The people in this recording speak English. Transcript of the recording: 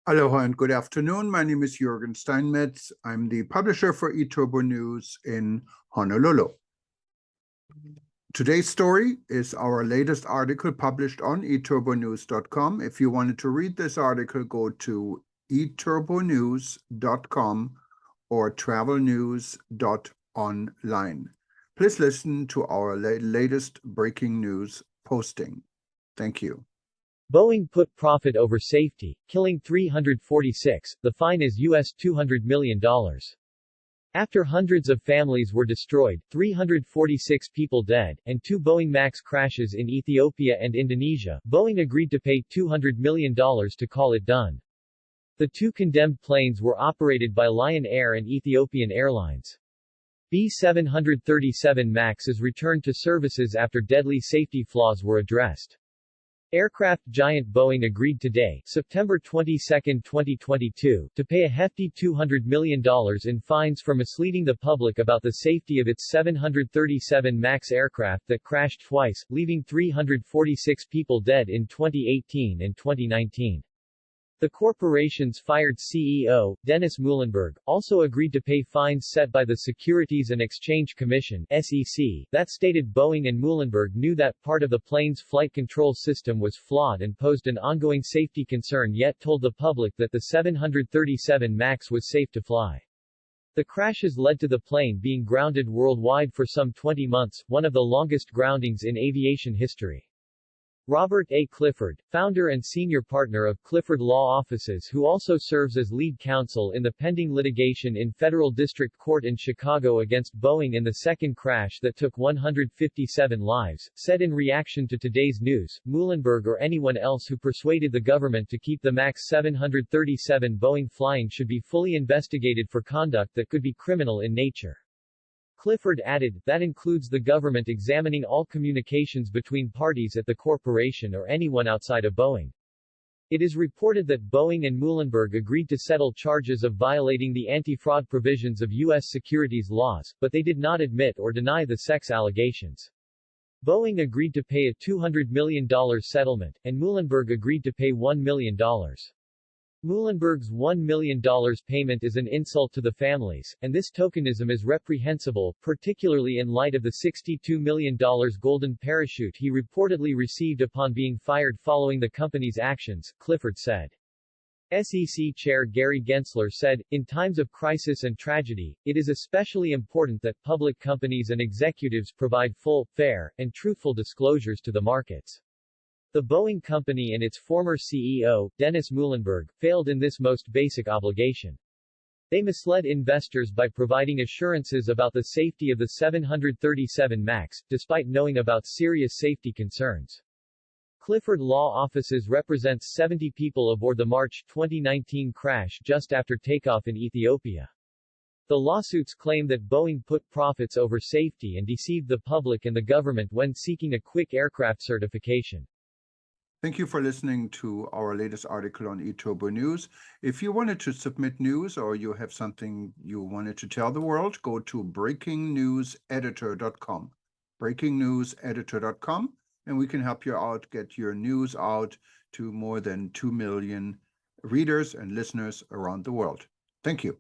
Aloha and good afternoon. My name is Jürgen Steinmetz. I'm the publisher for eTurbo News in Honolulu. Today's story is our latest article published on eturbonews.com. If you wanted to read this article, go to eturbonews.com or travelnews.online. Please listen to our latest breaking news posting. Thank you. Boeing put profit over safety, killing 346. The fine is US $200 million. After hundreds of families were destroyed, 346 people dead, and 2 Boeing MAX crashes in Ethiopia and Indonesia, Boeing agreed to pay $200 million to call it done. The 2 condemned planes were operated by Lion Air and Ethiopian Airlines. B737 MAXs returned to services after deadly safety flaws were addressed. Aircraft giant Boeing agreed today, September 22, 2022, to pay a hefty $200 million in fines for misleading the public about the safety of its 737 MAX aircraft that crashed twice, leaving 346 people dead in 2018 and 2019. The corporation's fired CEO, Dennis Muilenburg, also agreed to pay fines set by the Securities and Exchange Commission (SEC) that stated Boeing and Muilenburg knew that part of the plane's flight control system was flawed and posed an ongoing safety concern, yet told the public that the 737 MAX was safe to fly. The crashes led to the plane being grounded worldwide for some 20 months, one of the longest groundings in aviation history. Robert A. Clifford, founder and senior partner of Clifford Law Offices, who also serves as lead counsel in the pending litigation in Federal District Court in Chicago against Boeing in the second crash that took 157 lives, said in reaction to today's news, Muilenburg or anyone else who persuaded the government to keep the MAX 737 Boeing flying should be fully investigated for conduct that could be criminal in nature. Clifford added, that includes the government examining all communications between parties at the corporation or anyone outside of Boeing. It is reported that Boeing and Muilenburg agreed to settle charges of violating the anti-fraud provisions of U.S. securities laws, but they did not admit or deny the sex allegations. Boeing agreed to pay a $200 million settlement, and Muilenburg agreed to pay $1 million. Muilenburg's $1 million payment is an insult to the families, and this tokenism is reprehensible, particularly in light of the $62 million golden parachute he reportedly received upon being fired following the company's actions, Clifford said. SEC Chair Gary Gensler said, in times of crisis and tragedy, it is especially important that public companies and executives provide full, fair, and truthful disclosures to the markets. The Boeing company and its former CEO, Dennis Muilenburg, failed in this most basic obligation. They misled investors by providing assurances about the safety of the 737 MAX, despite knowing about serious safety concerns. Clifford Law Offices represents 70 people aboard the March 2019 crash just after takeoff in Ethiopia. The lawsuits claim that Boeing put profits over safety and deceived the public and the government when seeking a quick aircraft certification. Thank you for listening to our latest article on eTurbo News. If you wanted to submit news or you have something you wanted to tell the world, go to breakingnewseditor.com. breakingnewseditor.com, and we can help you out, get your news out to more than 2 million readers and listeners around the world. Thank you.